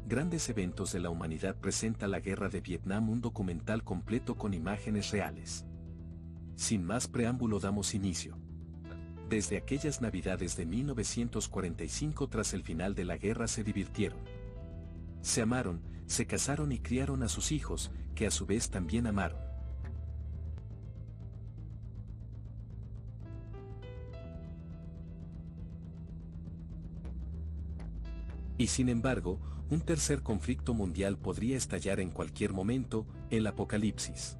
Grandes eventos de la humanidad presenta la Guerra de Vietnam, un documental completo con imágenes reales. Sin más preámbulo damos inicio. Desde aquellas navidades de 1945, tras el final de la guerra, se divirtieron. Se amaron, se casaron y criaron a sus hijos, que a su vez también amaron. Y sin embargo, un tercer conflicto mundial podría estallar en cualquier momento, el apocalipsis.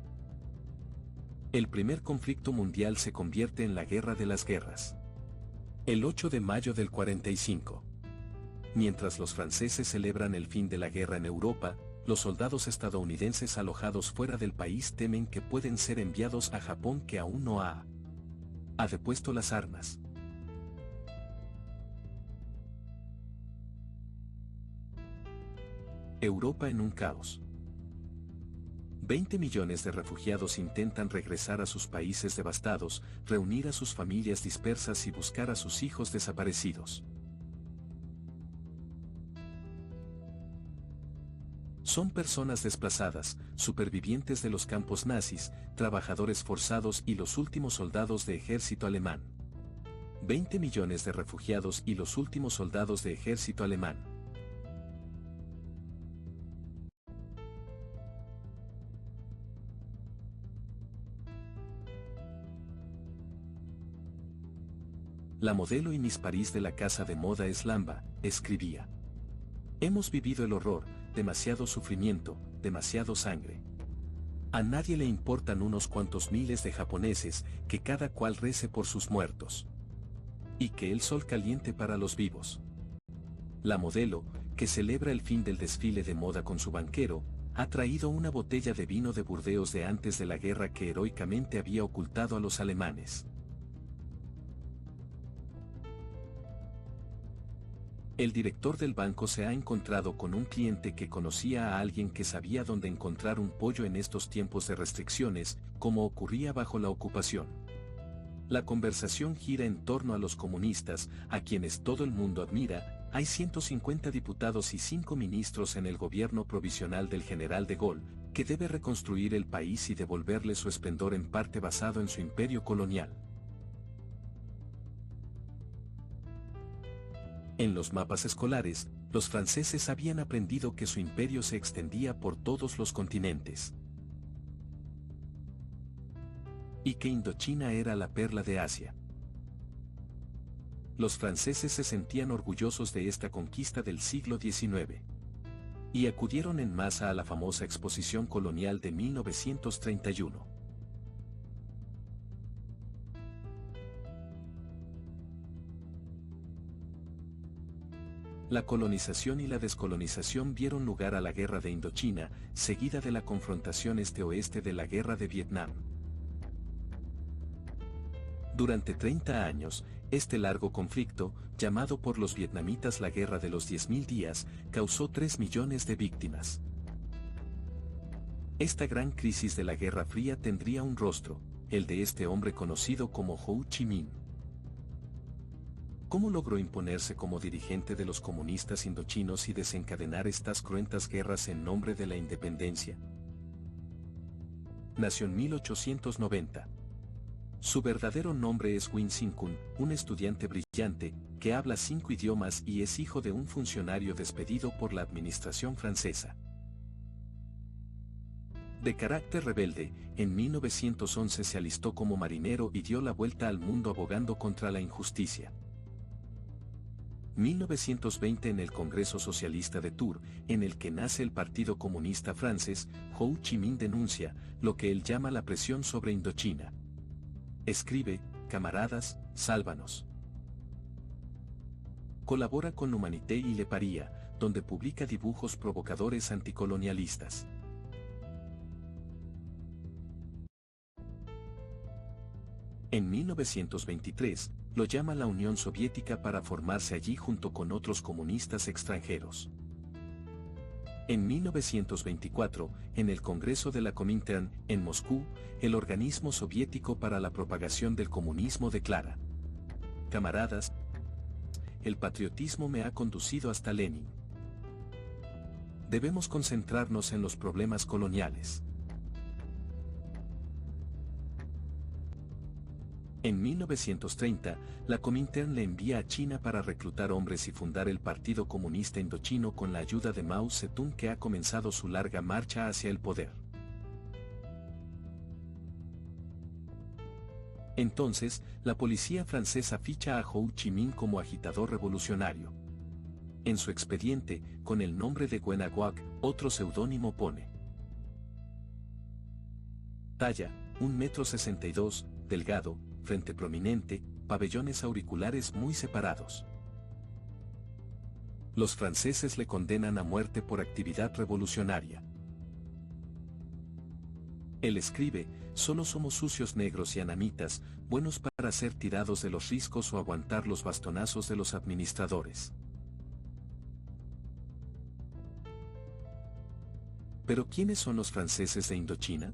El primer conflicto mundial se convierte en la Guerra de las Guerras. El 8 de mayo del 45. Mientras los franceses celebran el fin de la guerra en Europa, los soldados estadounidenses alojados fuera del país temen que pueden ser enviados a Japón, que aún no ha depuesto las armas. Europa en un caos. 20 millones de refugiados intentan regresar a sus países devastados, reunir a sus familias dispersas y buscar a sus hijos desaparecidos. Son personas desplazadas, supervivientes de los campos nazis, trabajadores forzados y los últimos soldados de ejército alemán. 20 millones de refugiados y los últimos soldados de ejército alemán. La modelo y Miss París de la casa de moda Eslamba, escribía: hemos vivido el horror, demasiado sufrimiento, demasiado sangre. A nadie le importan unos cuantos miles de japoneses, que cada cual rece por sus muertos. Y que el sol caliente para los vivos. La modelo, que celebra el fin del desfile de moda con su banquero, ha traído una botella de vino de Burdeos de antes de la guerra que heroicamente había ocultado a los alemanes. El director del banco se ha encontrado con un cliente que conocía a alguien que sabía dónde encontrar un pollo en estos tiempos de restricciones, como ocurría bajo la ocupación. La conversación gira en torno a los comunistas, a quienes todo el mundo admira. Hay 150 diputados y 5 ministros en el gobierno provisional del general de Gaulle, que debe reconstruir el país y devolverle su esplendor en parte basado en su imperio colonial. En los mapas escolares, los franceses habían aprendido que su imperio se extendía por todos los continentes. Y que Indochina era la perla de Asia. Los franceses se sentían orgullosos de esta conquista del siglo XIX. Y acudieron en masa a la famosa exposición colonial de 1931. La colonización y la descolonización dieron lugar a la Guerra de Indochina, seguida de la confrontación este-oeste de la Guerra de Vietnam. Durante 30 años, este largo conflicto, llamado por los vietnamitas la Guerra de los 10.000 días, causó 3 millones de víctimas. Esta gran crisis de la Guerra Fría tendría un rostro, el de este hombre conocido como Ho Chi Minh. ¿Cómo logró imponerse como dirigente de los comunistas indochinos y desencadenar estas cruentas guerras en nombre de la independencia? Nació en 1890. Su verdadero nombre es Nguyen Sinh Kun, un estudiante brillante, que habla 5 idiomas y es hijo de un funcionario despedido por la administración francesa. De carácter rebelde, en 1911 se alistó como marinero y dio la vuelta al mundo abogando contra la injusticia. 1920 en el Congreso Socialista de Tours, en el que nace el Partido Comunista Francés, Ho Chi Minh denuncia lo que él llama la presión sobre Indochina. Escribe: camaradas, sálvanos. Colabora con Humanité y Le Paria, donde publica dibujos provocadores anticolonialistas. En 1923, lo llama la Unión Soviética para formarse allí junto con otros comunistas extranjeros. En 1924, en el Congreso de la Comintern, en Moscú, el organismo soviético para la propagación del comunismo declara: camaradas, el patriotismo me ha conducido hasta Lenin. debemos concentrarnos en los problemas coloniales. En 1930, la Comintern le envía a China para reclutar hombres y fundar el Partido Comunista Indochino con la ayuda de Mao Zedong, que ha comenzado su larga marcha hacia el poder. Entonces, la policía francesa ficha a Ho Chi Minh como agitador revolucionario. En su expediente, con el nombre de Guenaguac, otro seudónimo pone: talla, 1,62 m, delgado, frente prominente, pabellones auriculares muy separados. Los franceses le condenan a muerte por actividad revolucionaria. Él escribe: solo somos sucios negros y anamitas, buenos para ser tirados de los riscos o aguantar los bastonazos de los administradores. ¿Pero quiénes son los franceses de Indochina?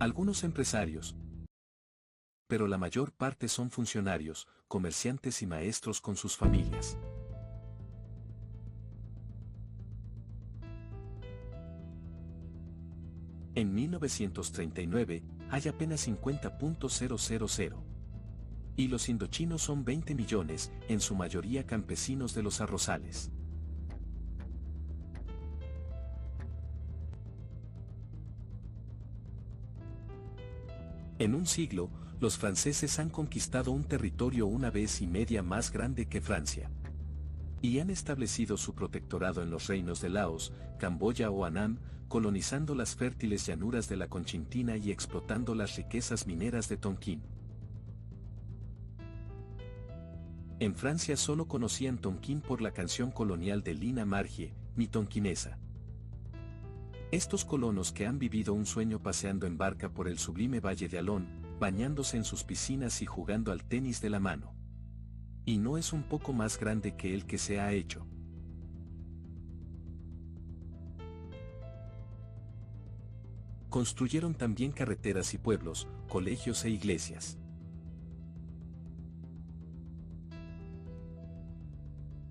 Algunos empresarios, pero la mayor parte son funcionarios, comerciantes y maestros con sus familias. En 1939, hay apenas 50.000. Y los indochinos son 20 millones, en su mayoría campesinos de los arrozales. En un siglo, los franceses han conquistado un territorio 1,5 veces más grande que Francia. Y han establecido su protectorado en los reinos de Laos, Camboya o Annam, colonizando las fértiles llanuras de la Conchinchina y explotando las riquezas mineras de Tonkin. En Francia solo conocían Tonkin por la canción colonial de Lina Margie, Mi Tonkinesa. Estos colonos que han vivido un sueño paseando en barca por el sublime valle de Alón, bañándose en sus piscinas y jugando al tenis de la mano. Y no es un poco más grande que el que se ha hecho. Construyeron también carreteras y pueblos, colegios e iglesias.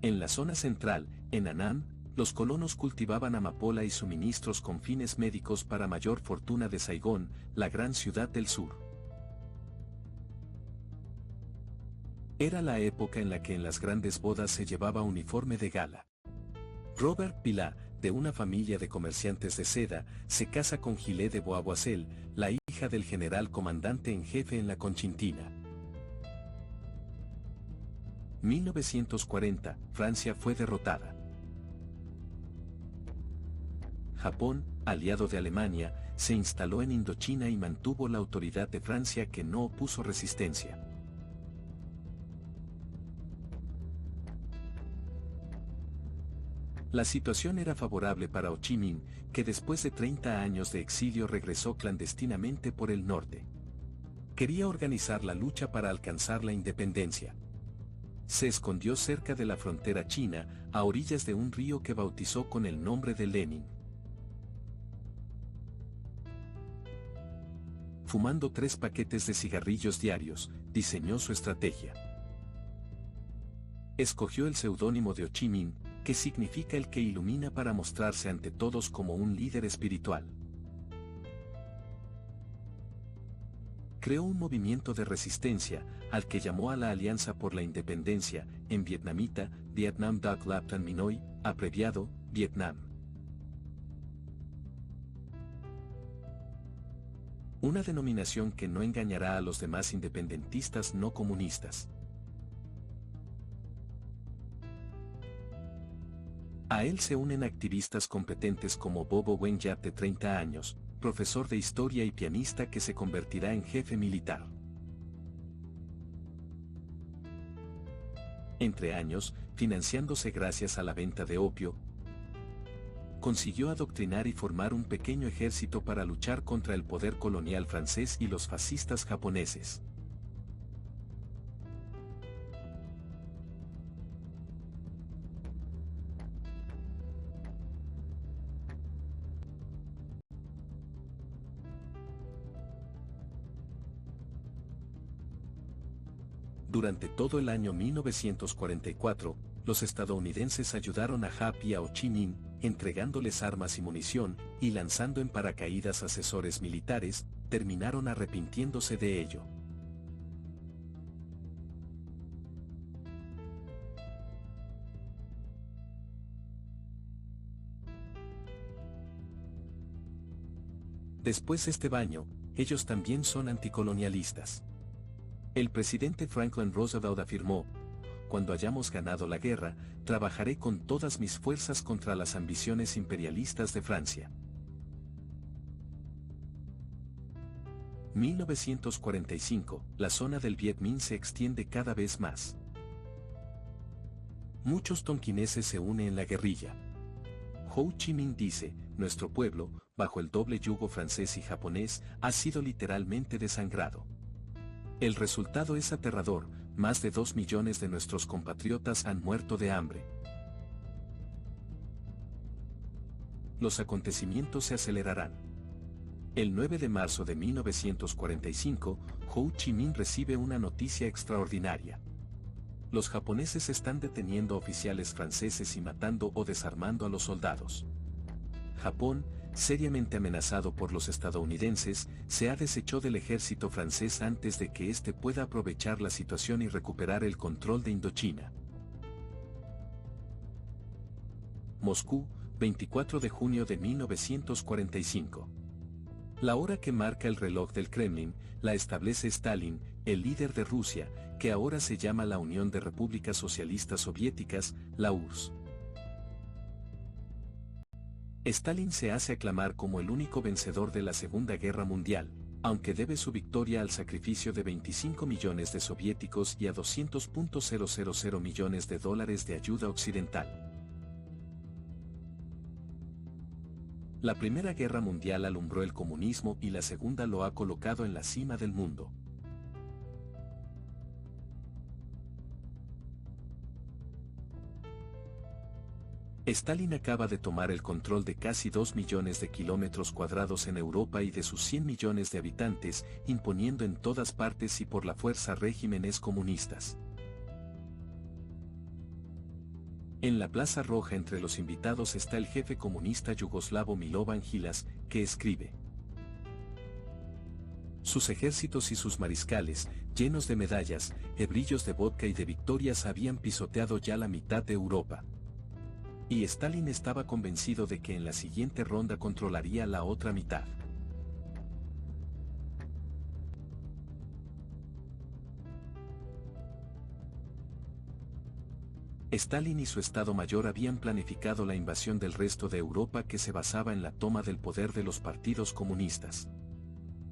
En la zona central, en Annam, los colonos cultivaban amapola y suministros con fines médicos para mayor fortuna de Saigón, la gran ciudad del sur. Era la época en la que en las grandes bodas se llevaba uniforme de gala. Robert Pilat, de una familia de comerciantes de seda, se casa con Gillet de Beauvoiselle, la hija del general comandante en jefe en la Conchinchina. 1940, Francia fue derrotada. Japón, aliado de Alemania, se instaló en Indochina y mantuvo la autoridad de Francia, que no opuso resistencia. La situación era favorable para Ho Chi Minh, que después de 30 años de exilio regresó clandestinamente por el norte. Quería organizar la lucha para alcanzar la independencia. Se escondió cerca de la frontera china, a orillas de un río que bautizó con el nombre de Lenin. Fumando 3 paquetes de cigarrillos diarios, diseñó su estrategia. Escogió el seudónimo de Ho Chi Minh, que significa el que ilumina, para mostrarse ante todos como un líder espiritual. Creó un movimiento de resistencia, al que llamó a la Alianza por la Independencia, en vietnamita, Vietnam Doc Lap Tan Minoi, abreviado, Vietnam. Una denominación que no engañará a los demás independentistas no comunistas. A él se unen activistas competentes como Bobo Wen Yap, de 30 años, profesor de historia y pianista que se convertirá en jefe militar. Entre años, financiándose gracias a la venta de opio, consiguió adoctrinar y formar un pequeño ejército para luchar contra el poder colonial francés y los fascistas japoneses. Durante todo el año 1944, los estadounidenses ayudaron a Hap y a Ho Chi Minh, entregándoles armas y munición, y lanzando en paracaídas asesores militares, terminaron arrepintiéndose de ello. Después de este baño, ellos también son anticolonialistas. El presidente Franklin Roosevelt afirmó: cuando hayamos ganado la guerra, trabajaré con todas mis fuerzas contra las ambiciones imperialistas de Francia. 1945, la zona del Viet Minh se extiende cada vez más. Muchos tonquineses se unen en la guerrilla. Ho Chi Minh dice: nuestro pueblo, bajo el doble yugo francés y japonés, ha sido literalmente desangrado. El resultado es aterrador: más de 2 millones de nuestros compatriotas han muerto de hambre. Los acontecimientos se acelerarán. El 9 de marzo de 1945, Ho Chi Minh recibe una noticia extraordinaria. Los japoneses están deteniendo oficiales franceses y matando o desarmando a los soldados. Japón, seriamente amenazado por los estadounidenses, se ha deshecho del ejército francés antes de que éste pueda aprovechar la situación y recuperar el control de Indochina. Moscú, 24 de junio de 1945. La hora que marca el reloj del Kremlin, la establece Stalin, el líder de Rusia, que ahora se llama la Unión de Repúblicas Socialistas Soviéticas, la URSS. Stalin se hace aclamar como el único vencedor de la Segunda Guerra Mundial, aunque debe su victoria al sacrificio de 25 millones de soviéticos y a 200.000 millones de dólares de ayuda occidental. La Primera Guerra Mundial alumbró el comunismo y la Segunda lo ha colocado en la cima del mundo. Stalin acaba de tomar el control de casi 2 millones de kilómetros cuadrados en Europa y de sus 100 millones de habitantes, imponiendo en todas partes y por la fuerza regímenes comunistas. En la Plaza Roja entre los invitados está el jefe comunista yugoslavo Milovan Hilas, que escribe: sus ejércitos y sus mariscales, llenos de medallas, hebrillos de vodka y de victorias, habían pisoteado ya la mitad de Europa. Y Stalin estaba convencido de que en la siguiente ronda controlaría la otra mitad. Stalin y su Estado Mayor habían planificado la invasión del resto de Europa, que se basaba en la toma del poder de los partidos comunistas.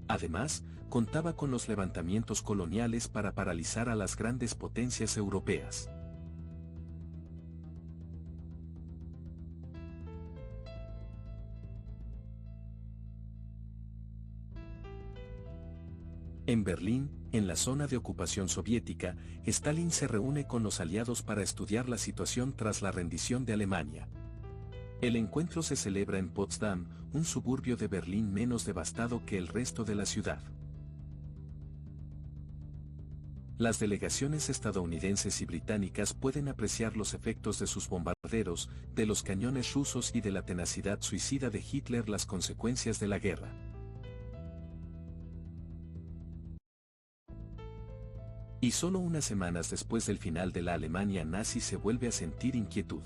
Además, contaba con los levantamientos coloniales para paralizar a las grandes potencias europeas. En Berlín, en la zona de ocupación soviética, Stalin se reúne con los aliados para estudiar la situación tras la rendición de Alemania. El encuentro se celebra en Potsdam, un suburbio de Berlín menos devastado que el resto de la ciudad. Las delegaciones estadounidenses y británicas pueden apreciar los efectos de sus bombarderos, de los cañones rusos y de la tenacidad suicida de Hitler, las consecuencias de la guerra. Y solo unas semanas después del final de la Alemania nazi se vuelve a sentir inquietud.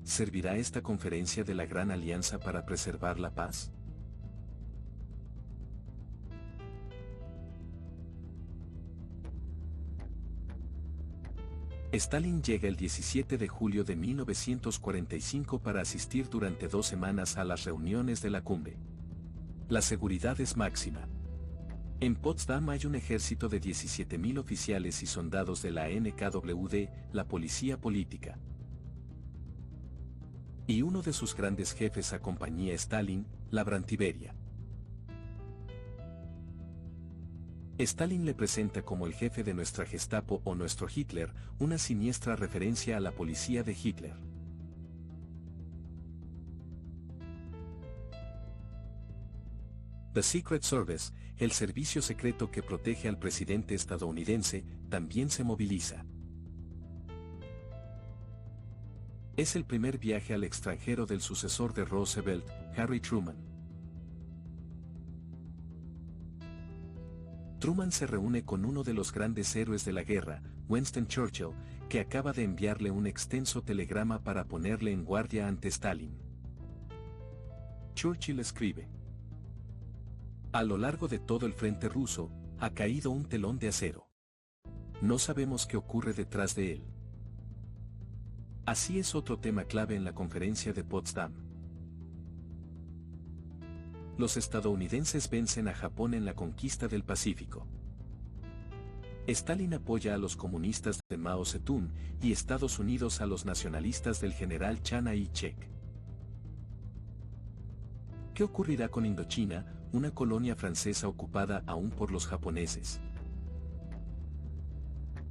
¿Servirá esta conferencia de la Gran Alianza para preservar la paz? Stalin llega el 17 de julio de 1945 para asistir durante 2 semanas a las reuniones de la cumbre. La seguridad es máxima. En Potsdam hay un ejército de 17.000 oficiales y soldados de la NKWD, la policía política. Y uno de sus grandes jefes acompaña a Stalin, la Brantiberia. Stalin le presenta como el jefe de nuestra Gestapo o nuestro Hitler, una siniestra referencia a la policía de Hitler. The Secret Service, el servicio secreto que protege al presidente estadounidense, también se moviliza. Es el primer viaje al extranjero del sucesor de Roosevelt, Harry Truman. Truman se reúne con uno de los grandes héroes de la guerra, Winston Churchill, que acaba de enviarle un extenso telegrama para ponerle en guardia ante Stalin. Churchill escribe: a lo largo de todo el frente ruso, ha caído un telón de acero. No sabemos qué ocurre detrás de él. Así es otro tema clave en la conferencia de Potsdam. Los estadounidenses vencen a Japón en la conquista del Pacífico. Stalin apoya a los comunistas de Mao Zedong y Estados Unidos a los nacionalistas del general Chiang Kai-shek. ¿Qué ocurrirá con Indochina, una colonia francesa ocupada aún por los japoneses?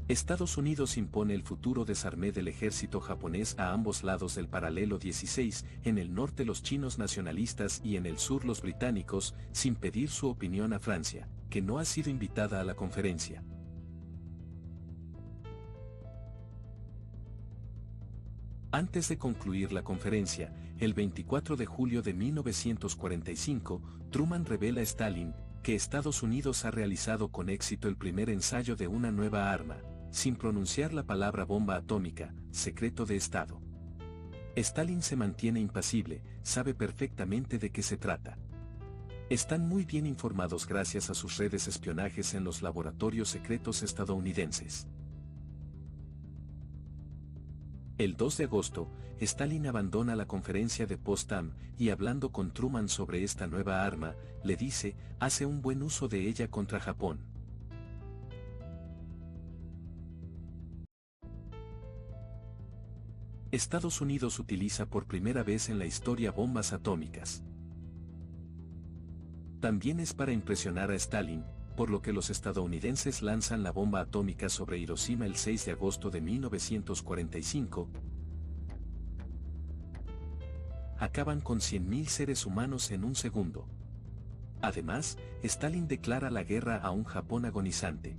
Estados Unidos impone el futuro desarmé del ejército japonés a ambos lados del paralelo 16, en el norte los chinos nacionalistas y en el sur los británicos, sin pedir su opinión a Francia, que no ha sido invitada a la conferencia. Antes de concluir la conferencia, el 24 de julio de 1945, Truman revela a Stalin que Estados Unidos ha realizado con éxito el primer ensayo de una nueva arma, sin pronunciar la palabra bomba atómica, secreto de Estado. Stalin se mantiene impasible, sabe perfectamente de qué se trata. Están muy bien informados gracias a sus redes de espionajes en los laboratorios secretos estadounidenses. El 2 de agosto, Stalin abandona la conferencia de Potsdam y hablando con Truman sobre esta nueva arma, le dice, hace un buen uso de ella contra Japón. Estados Unidos utiliza por primera vez en la historia bombas atómicas. También es para impresionar a Stalin, por lo que los estadounidenses lanzan la bomba atómica sobre Hiroshima el 6 de agosto de 1945. Acaban con 100.000 seres humanos en un segundo. Además, Stalin declara la guerra a un Japón agonizante.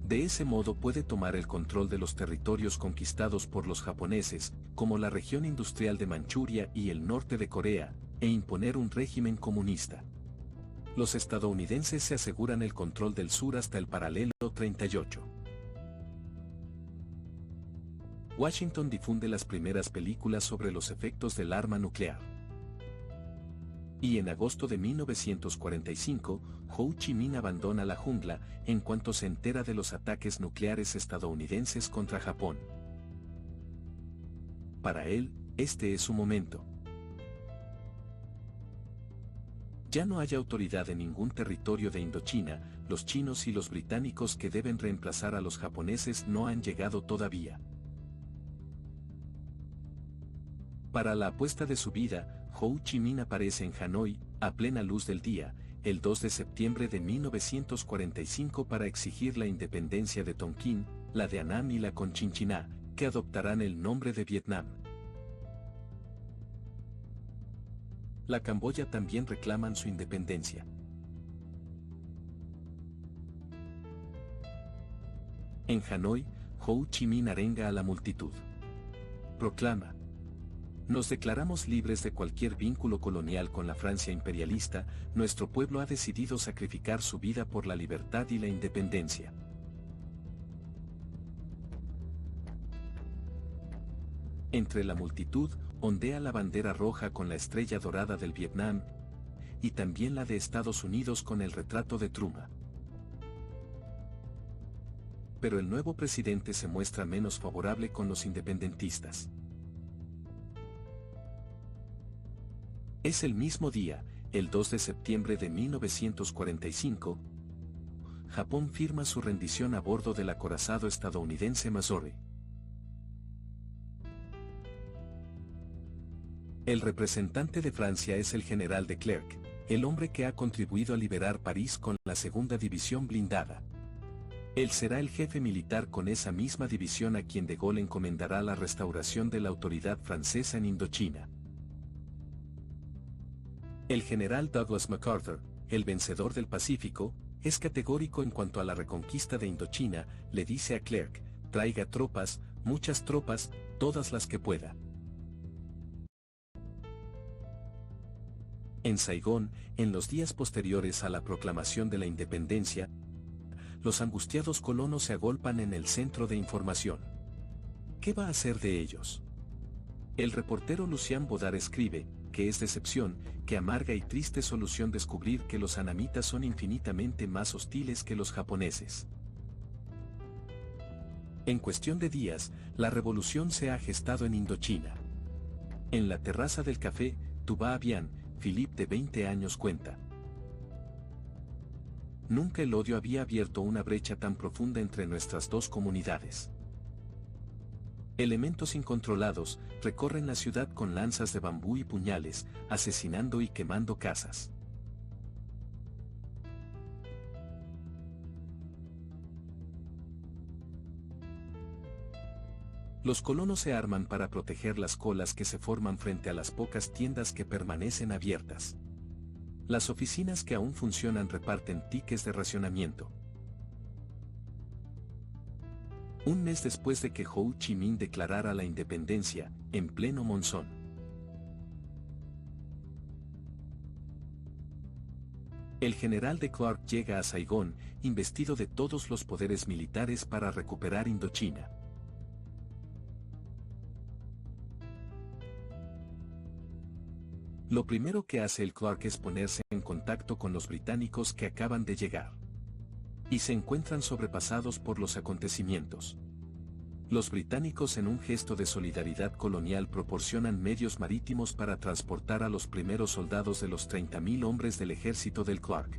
De ese modo puede tomar el control de los territorios conquistados por los japoneses, como la región industrial de Manchuria y el norte de Corea, e imponer un régimen comunista. Los estadounidenses se aseguran el control del sur hasta el paralelo 38. Washington difunde las primeras películas sobre los efectos del arma nuclear. Y en agosto de 1945, Ho Chi Minh abandona la jungla en cuanto se entera de los ataques nucleares estadounidenses contra Japón. Para él, este es su momento. Ya no hay autoridad en ningún territorio de Indochina, los chinos y los británicos que deben reemplazar a los japoneses no han llegado todavía. Para la apuesta de su vida, Ho Chi Minh aparece en Hanoi, a plena luz del día, el 2 de septiembre de 1945 para exigir la independencia de Tonkin, la de Annam y la Conchinchina, que adoptarán el nombre de Vietnam. La Camboya también reclaman su independencia. En Hanoi, Ho Chi Minh arenga a la multitud. Proclama: nos declaramos libres de cualquier vínculo colonial con la Francia imperialista, nuestro pueblo ha decidido sacrificar su vida por la libertad y la independencia. Entre la multitud, ondea la bandera roja con la estrella dorada del Vietnam, y también la de Estados Unidos con el retrato de Truman. Pero el nuevo presidente se muestra menos favorable con los independentistas. Es el mismo día, el 2 de septiembre de 1945, Japón firma su rendición a bordo del acorazado estadounidense Missouri. El representante de Francia es el general de Clercq, el hombre que ha contribuido a liberar París con la segunda división blindada. Él será el jefe militar con esa misma división a quien de Gaulle encomendará la restauración de la autoridad francesa en Indochina. El general Douglas MacArthur, el vencedor del Pacífico, es categórico en cuanto a la reconquista de Indochina, le dice a Clercq, traiga tropas, muchas tropas, todas las que pueda. En Saigón, en los días posteriores a la proclamación de la independencia, los angustiados colonos se agolpan en el centro de información. ¿Qué va a hacer de ellos? El reportero Lucien Baudard escribe, que es decepción, que amarga y triste solución descubrir que los anamitas son infinitamente más hostiles que los japoneses. En cuestión de días, la revolución se ha gestado en Indochina. En la terraza del café, Tuba Avian, Philippe de 20 años cuenta. Nunca el odio había abierto una brecha tan profunda entre nuestras dos comunidades. Elementos incontrolados recorren la ciudad con lanzas de bambú y puñales, asesinando y quemando casas. Los colonos se arman para proteger las colas que se forman frente a las pocas tiendas que permanecen abiertas. Las oficinas que aún funcionan reparten tickets de racionamiento. Un mes después de que Ho Chi Minh declarara la independencia, en pleno monzón. El general de Clark llega a Saigón, investido de todos los poderes militares para recuperar Indochina. Lo primero que hace el Clark es ponerse en contacto con los británicos que acaban de llegar. Y se encuentran sobrepasados por los acontecimientos. Los británicos, en un gesto de solidaridad colonial, proporcionan medios marítimos para transportar a los primeros soldados de los 30.000 hombres del ejército del Clark.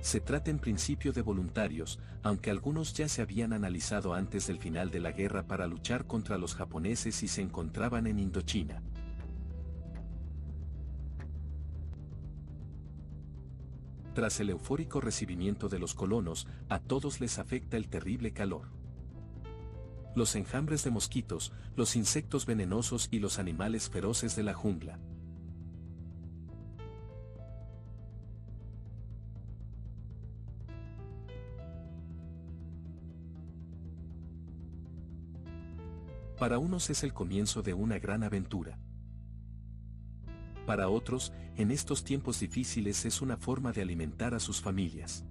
Se trata en principio de voluntarios, aunque algunos ya se habían analizado antes del final de la guerra para luchar contra los japoneses y se encontraban en Indochina. Tras el eufórico recibimiento de los colonos, a todos les afecta el terrible calor. Los enjambres de mosquitos, los insectos venenosos y los animales feroces de la jungla. Para unos es el comienzo de una gran aventura. Para otros, en estos tiempos difíciles es una forma de alimentar a sus familias.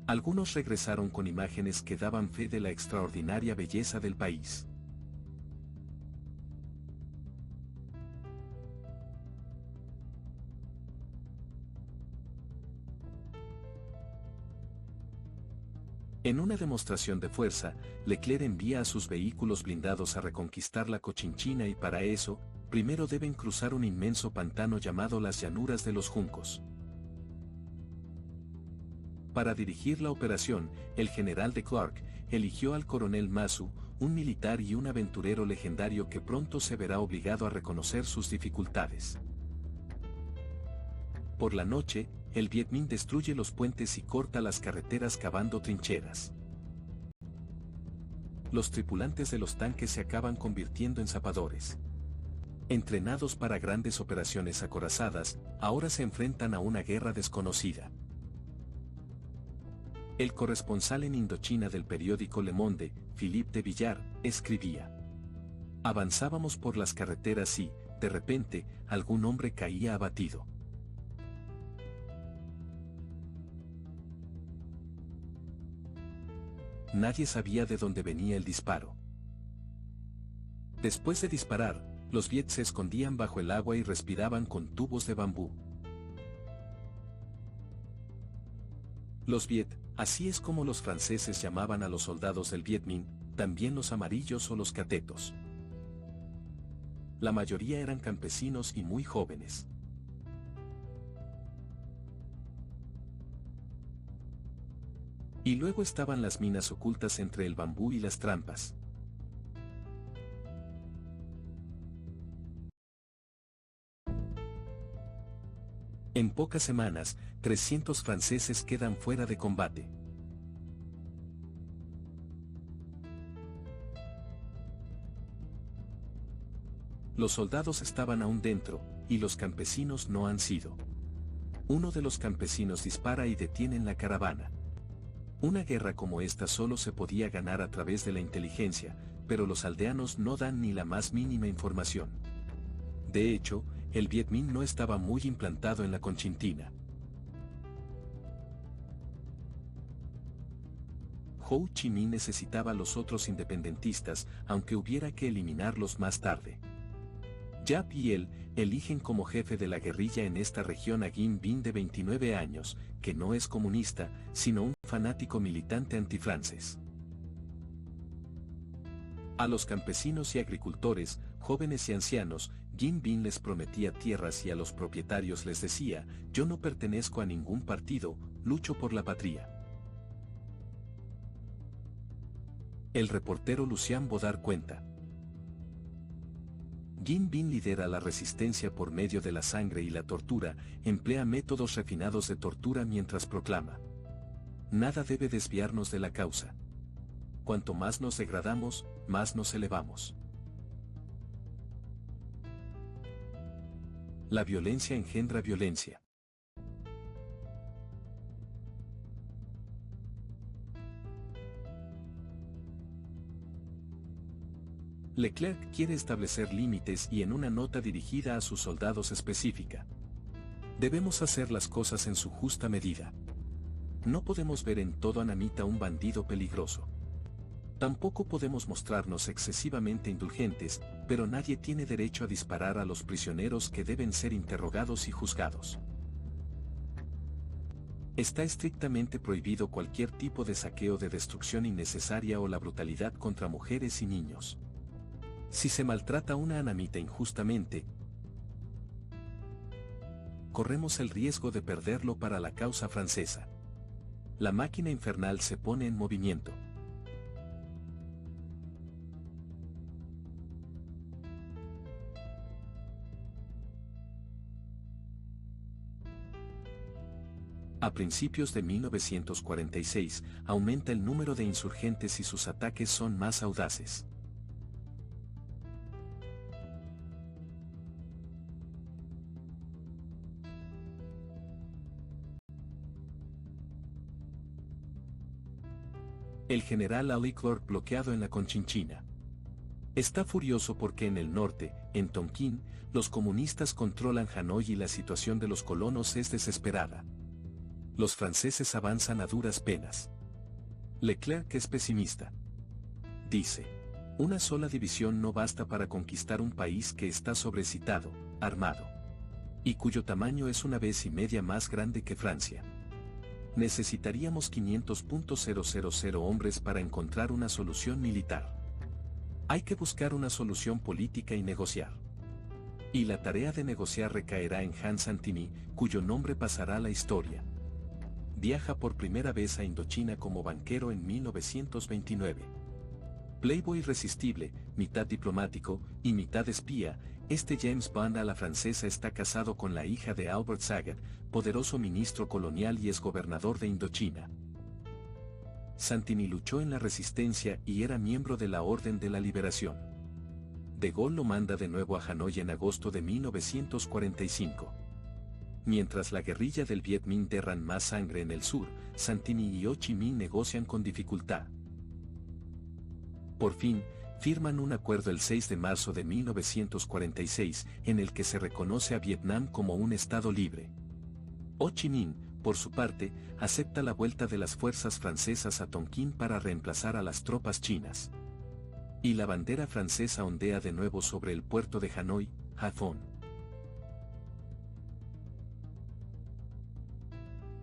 Algunos regresaron con imágenes que daban fe de la extraordinaria belleza del país. En una demostración de fuerza, Leclerc envía a sus vehículos blindados a reconquistar la Cochinchina y para eso, primero deben cruzar un inmenso pantano llamado las Llanuras de los Juncos. Para dirigir la operación, el general de Clark eligió al coronel Masu, un militar y un aventurero legendario que pronto se verá obligado a reconocer sus dificultades. Por la noche, el Viet Minh destruye los puentes y corta las carreteras cavando trincheras. Los tripulantes de los tanques se acaban convirtiendo en zapadores. Entrenados para grandes operaciones acorazadas, ahora se enfrentan a una guerra desconocida. El corresponsal en Indochina del periódico Le Monde, Philippe de Villard, escribía: avanzábamos por las carreteras y, de repente, algún hombre caía abatido. Nadie sabía de dónde venía el disparo. Después de disparar, los Viet se escondían bajo el agua y respiraban con tubos de bambú. Los Viet, así es como los franceses llamaban a los soldados del Viet Minh, también los amarillos o los catetos. La mayoría eran campesinos y muy jóvenes. Y luego estaban las minas ocultas entre el bambú y las trampas. En pocas semanas, 300 franceses quedan fuera de combate. Los soldados estaban aún dentro, y los campesinos no han sido. Uno de los campesinos dispara y detienen la caravana. Una guerra como esta solo se podía ganar a través de la inteligencia, pero los aldeanos no dan ni la más mínima información. De hecho, el Viet Minh no estaba muy implantado en la Conchinchina. Ho Chi Minh necesitaba a los otros independentistas, aunque hubiera que eliminarlos más tarde. Giap y él eligen como jefe de la guerrilla en esta región a Nguyen Binh de 29 años, que no es comunista, sino un fanático militante antifrancés. A los campesinos y agricultores, jóvenes y ancianos, Nguyen Binh les prometía tierras y a los propietarios les decía: yo no pertenezco a ningún partido, lucho por la patria. El reportero Lucien Bodar cuenta: Nguyen Binh lidera la resistencia por medio de la sangre y la tortura, emplea métodos refinados de tortura mientras proclama: nada debe desviarnos de la causa. Cuanto más nos degradamos, más nos elevamos. La violencia engendra violencia. Leclerc quiere establecer límites y en una nota dirigida a sus soldados específica: debemos hacer las cosas en su justa medida. No podemos ver en todo Annamita un bandido peligroso. Tampoco podemos mostrarnos excesivamente indulgentes, pero nadie tiene derecho a disparar a los prisioneros que deben ser interrogados y juzgados. Está estrictamente prohibido cualquier tipo de saqueo, de destrucción innecesaria o la brutalidad contra mujeres y niños. Si se maltrata a una Annamita injustamente, corremos el riesgo de perderlo para la causa francesa. La máquina infernal se pone en movimiento. A principios de 1946, aumenta el número de insurgentes y sus ataques son más audaces. El general Ali Clark bloqueado en la Conchinchina. Está furioso porque en el norte, en Tonkin, los comunistas controlan Hanoi y la situación de los colonos es desesperada. Los franceses avanzan a duras penas. Leclerc es pesimista. Dice: una sola división no basta para conquistar un país que está sobrecitado, armado, y cuyo tamaño es una vez y media más grande que Francia. Necesitaríamos 500.000 hombres para encontrar una solución militar. Hay que buscar una solución política y negociar. Y la tarea de negociar recaerá en Han Santini, cuyo nombre pasará a la historia. Viaja por primera vez a Indochina como banquero en 1929. Playboy irresistible, mitad diplomático y mitad espía, este James Bond a la francesa está casado con la hija de Albert Saget, poderoso ministro colonial y exgobernador de Indochina. Santini luchó en la resistencia y era miembro de la Orden de la Liberación. De Gaulle lo manda de nuevo a Hanoi en agosto de 1945. Mientras la guerrilla del Viet Minh derran más sangre en el sur, Santini y Ho Chi Minh negocian con dificultad. Por fin, firman un acuerdo el 6 de marzo de 1946 en el que se reconoce a Vietnam como un estado libre. Ho Chi Minh, por su parte, acepta la vuelta de las fuerzas francesas a Tonkin para reemplazar a las tropas chinas. Y la bandera francesa ondea de nuevo sobre el puerto de Hanoi, Haiphong.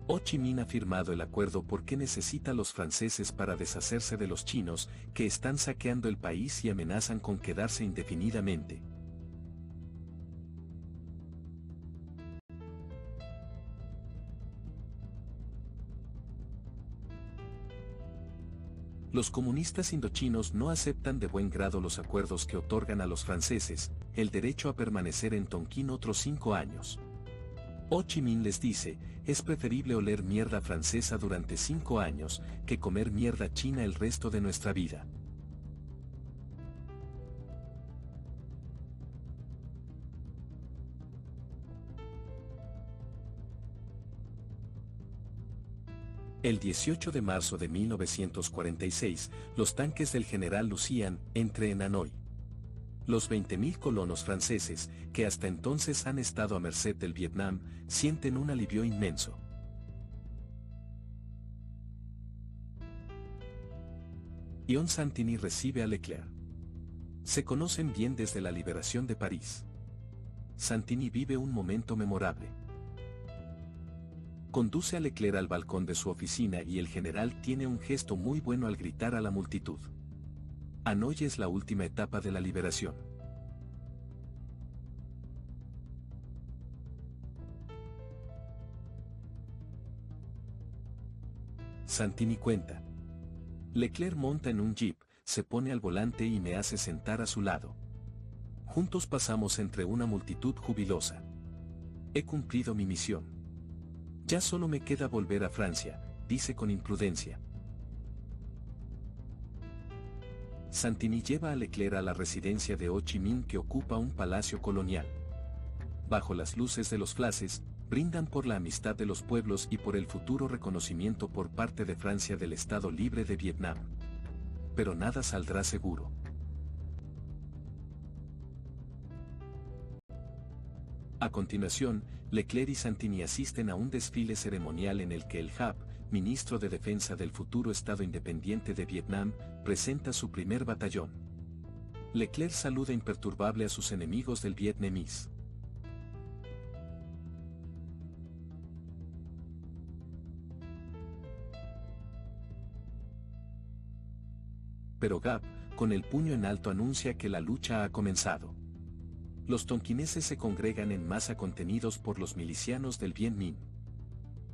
Ho Chi Minh ha firmado el acuerdo porque necesita a los franceses para deshacerse de los chinos, que están saqueando el país y amenazan con quedarse indefinidamente. Los comunistas indochinos no aceptan de buen grado los acuerdos que otorgan a los franceses el derecho a permanecer en Tonkin otros 5 años. Ho Chi Minh les dice: es preferible oler mierda francesa durante 5 años que comer mierda china el resto de nuestra vida. El 18 de marzo de 1946, los tanques del general Lucien entran en Hanoi. Los 20.000 colonos franceses, que hasta entonces han estado a merced del Vietnam, sienten un alivio inmenso. Ion Santini recibe a Leclerc. Se conocen bien desde la liberación de París. Santini vive un momento memorable. Conduce a Leclerc al balcón de su oficina y el general tiene un gesto muy bueno al gritar a la multitud: Hanoi es la última etapa de la liberación. Santini cuenta: Leclerc monta en un jeep, se pone al volante y me hace sentar a su lado. Juntos pasamos entre una multitud jubilosa. He cumplido mi misión. Ya solo me queda volver a Francia, dice con imprudencia. Santini lleva a Leclerc a la residencia de Ho Chi Minh, que ocupa un palacio colonial. Bajo las luces de los flashes, brindan por la amistad de los pueblos y por el futuro reconocimiento por parte de Francia del Estado Libre de Vietnam. Pero nada saldrá seguro. A continuación, Leclerc y Santini asisten a un desfile ceremonial en el que el HAP, ministro de Defensa del futuro Estado Independiente de Vietnam, presenta su primer batallón. Leclerc saluda imperturbable a sus enemigos del vietnamís. Pero Gap, con el puño en alto, anuncia que la lucha ha comenzado. Los tonquineses se congregan en masa contenidos por los milicianos del Bien Minh.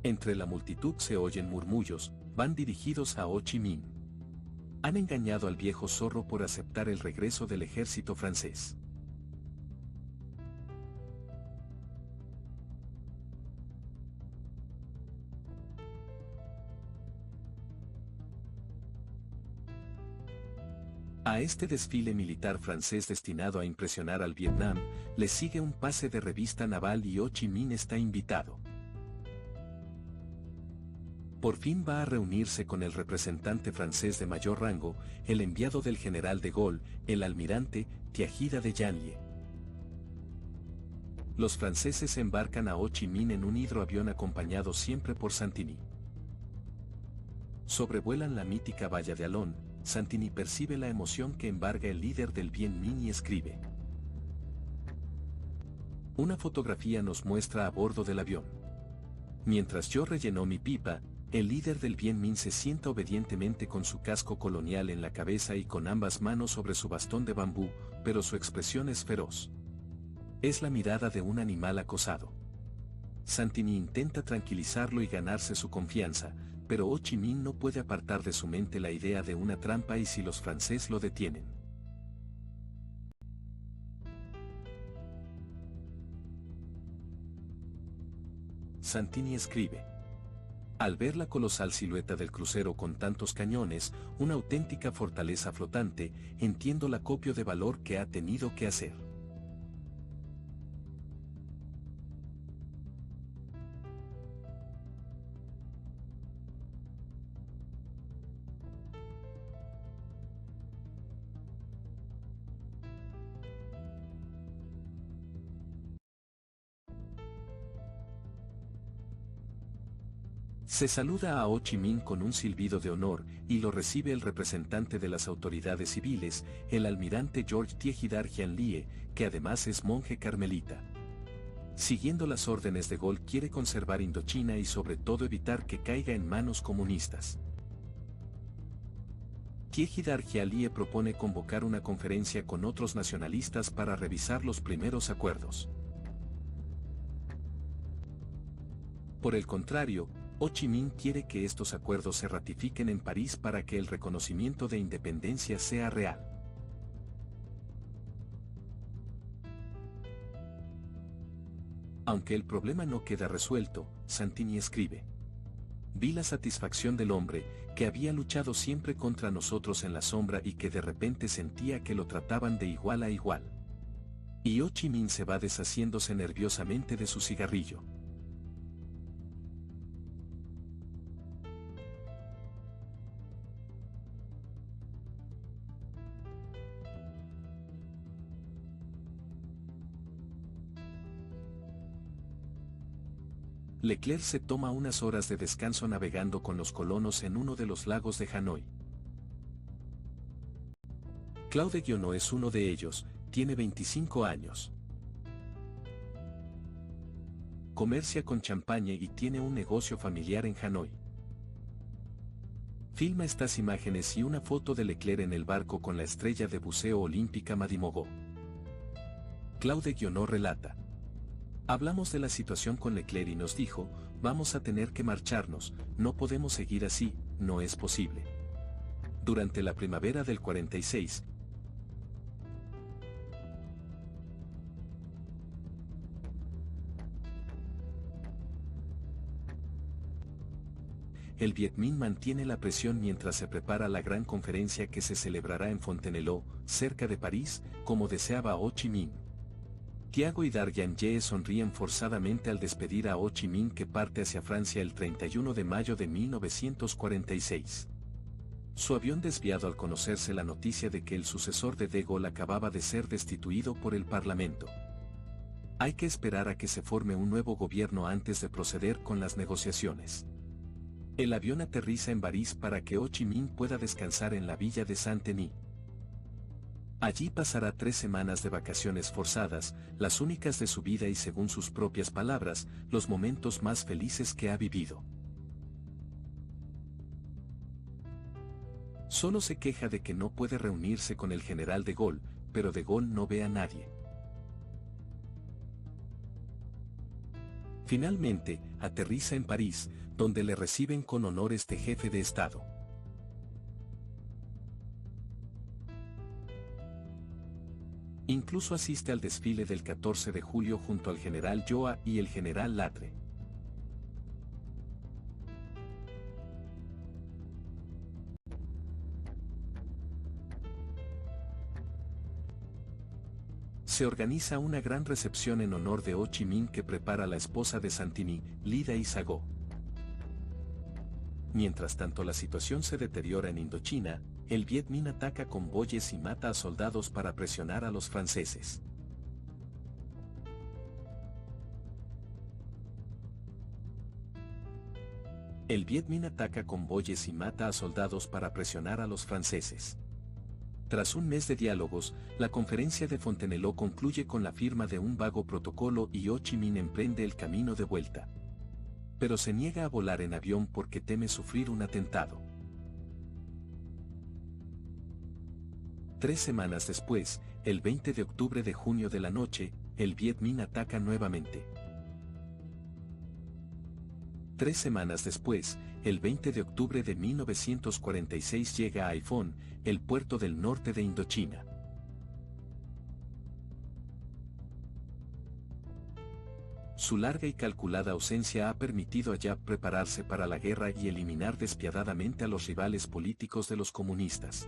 Entre la multitud se oyen murmullos, van dirigidos a Ho Chi Minh. Han engañado al viejo zorro por aceptar el regreso del ejército francés. A este desfile militar francés destinado a impresionar al Vietnam, le sigue un pase de revista naval y Ho Chi Minh está invitado. Por fin va a reunirse con el representante francés de mayor rango, el enviado del general de Gaulle, el almirante Tiajida de Yanlie. Los franceses embarcan a Ho Chi Minh en un hidroavión acompañado siempre por Santini. Sobrevuelan la mítica valla de Alon. Santini percibe la emoción que embarga el líder del Bien Minh y escribe. Una fotografía nos muestra a bordo del avión. Mientras yo relleno mi pipa, el líder del Bien Minh se sienta obedientemente con su casco colonial en la cabeza y con ambas manos sobre su bastón de bambú, pero su expresión es feroz. Es la mirada de un animal acosado. Santini intenta tranquilizarlo y ganarse su confianza, pero Ho Chi Minh no puede apartar de su mente la idea de una trampa y si los franceses lo detienen. Santini escribe: al ver la colosal silueta del crucero con tantos cañones, una auténtica fortaleza flotante, entiendo el acopio de valor que ha tenido que hacer. Se saluda a Ho Chi Minh con un silbido de honor, y lo recibe el representante de las autoridades civiles, el almirante George Tiejidar Jianlie, que además es monje carmelita. Siguiendo las órdenes de Gaulle, quiere conservar Indochina y sobre todo evitar que caiga en manos comunistas. Tiejidar Jianlie propone convocar una conferencia con otros nacionalistas para revisar los primeros acuerdos. Por el contrario, Ho Chi Minh quiere que estos acuerdos se ratifiquen en París para que el reconocimiento de independencia sea real. Aunque el problema no queda resuelto, Santini escribe: vi la satisfacción del hombre, que había luchado siempre contra nosotros en la sombra y que de repente sentía que lo trataban de igual a igual. Y Ho Chi Minh se va deshaciéndose nerviosamente de su cigarrillo. Leclerc se toma unas horas de descanso navegando con los colonos en uno de los lagos de Hanoi. Claude Guionot es uno de ellos, tiene 25 años. Comercia con champaña y tiene un negocio familiar en Hanoi. Filma estas imágenes y una foto de Leclerc en el barco con la estrella de buceo olímpica Madimogo. Claude Guionot relata: hablamos de la situación con Leclerc y nos dijo, vamos a tener que marcharnos, no podemos seguir así, no es posible. Durante la primavera del 46, el Viet Minh mantiene la presión mientras se prepara la gran conferencia que se celebrará en Fontainebleau, cerca de París, como deseaba Ho Chi Minh. Thiago y Daryan Ye sonríen forzadamente al despedir a Ho Chi Minh, que parte hacia Francia el 31 de mayo de 1946. Su avión desviado al conocerse la noticia de que el sucesor de De Gaulle acababa de ser destituido por el Parlamento. Hay que esperar a que se forme un nuevo gobierno antes de proceder con las negociaciones. El avión aterriza en París para que Ho Chi Minh pueda descansar en la villa de Saint-Denis. Allí pasará 3 semanas de vacaciones forzadas, las únicas de su vida y, según sus propias palabras, los momentos más felices que ha vivido. Solo se queja de que no puede reunirse con el general de Gaulle, pero de Gaulle no ve a nadie. Finalmente, aterriza en París, donde le reciben con honores de jefe de Estado. Incluso asiste al desfile del 14 de julio junto al general Joa y el general Latre. Se organiza una gran recepción en honor de Ho Chi Minh que prepara la esposa de Santini, Lida Isago. Mientras tanto, la situación se deteriora en Indochina, el Viet Minh ataca convoyes y mata a soldados para presionar a los franceses. El Viet Minh ataca convoyes y mata a soldados para presionar a los franceses. Tras un mes de diálogos, la conferencia de Fontainebleau concluye con la firma de un vago protocolo y Ho Chi Minh emprende el camino de vuelta. Pero se niega a volar en avión porque teme sufrir un atentado. 3 semanas después, el 20 de octubre de junio de la noche, el Viet Minh ataca nuevamente. 3 semanas después, el 20 de octubre de 1946 llega a Haiphong, el puerto del norte de Indochina. Su larga y calculada ausencia ha permitido a Giap prepararse para la guerra y eliminar despiadadamente a los rivales políticos de los comunistas.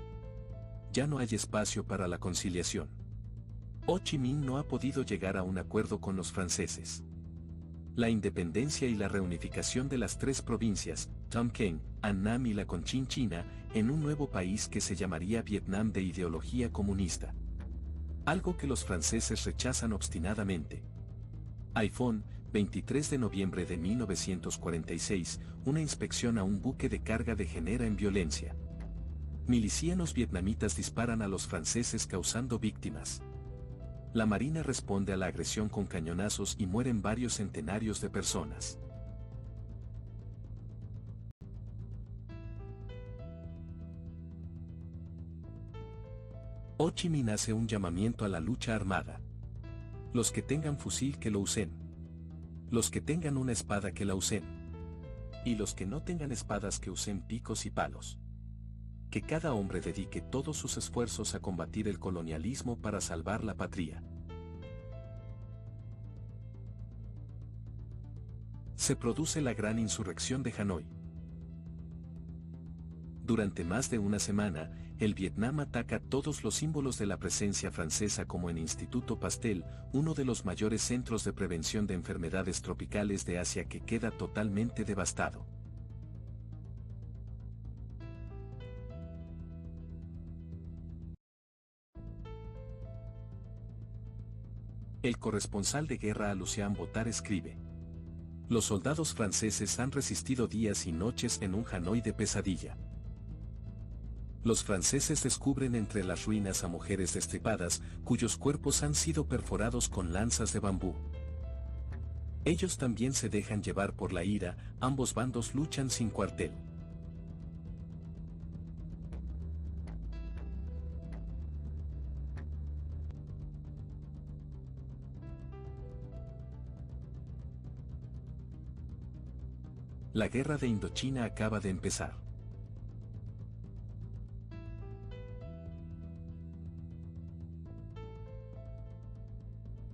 Ya no hay espacio para la conciliación. Ho Chi Minh no ha podido llegar a un acuerdo con los franceses. La independencia y la reunificación de las 3 provincias, Tonkin, Annam y la Conchinchina, en un nuevo país que se llamaría Vietnam de ideología comunista. Algo que los franceses rechazan obstinadamente. Haiphong, 23 de noviembre de 1946, una inspección a un buque de carga degenera en violencia. Milicianos vietnamitas disparan a los franceses causando víctimas. La marina responde a la agresión con cañonazos y mueren varios centenarios de personas. Ho Chi Minh hace un llamamiento a la lucha armada. Los que tengan fusil que lo usen. Los que tengan una espada que la usen. Y los que no tengan espadas que usen picos y palos. Que cada hombre dedique todos sus esfuerzos a combatir el colonialismo para salvar la patria. Se produce la gran insurrección de Hanoi. Durante más de una semana, el Vietnam ataca todos los símbolos de la presencia francesa, como en Instituto Pasteur, uno de los mayores centros de prevención de enfermedades tropicales de Asia, que queda totalmente devastado. El corresponsal de guerra Lucien Botard escribe: Los soldados franceses han resistido días y noches en un Hanoi de pesadilla. Los franceses descubren entre las ruinas a mujeres destripadas, cuyos cuerpos han sido perforados con lanzas de bambú. Ellos también se dejan llevar por la ira, ambos bandos luchan sin cuartel. La guerra de Indochina acaba de empezar.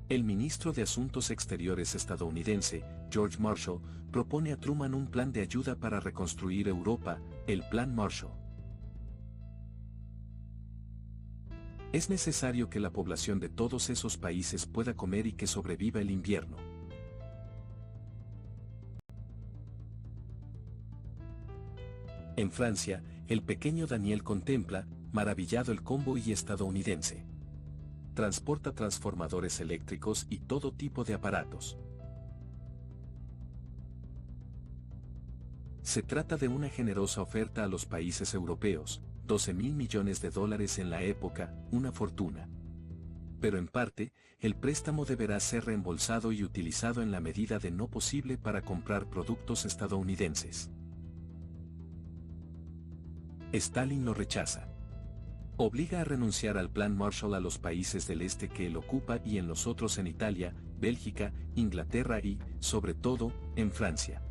El ministro de Asuntos Exteriores estadounidense, George Marshall, propone a Truman un plan de ayuda para reconstruir Europa, el Plan Marshall. Es necesario que la población de todos esos países pueda comer y que sobreviva el invierno. En Francia, el pequeño Daniel contempla, maravillado, el convoy estadounidense. Transporta transformadores eléctricos y todo tipo de aparatos. Se trata de una generosa oferta a los países europeos, $12.000 millones en la época, una fortuna. Pero en parte, el préstamo deberá ser reembolsado y utilizado en la medida de no posible para comprar productos estadounidenses. Stalin lo rechaza. Obliga a renunciar al Plan Marshall a los países del este que él ocupa y en los otros en Italia, Bélgica, Inglaterra y, sobre todo, en Francia.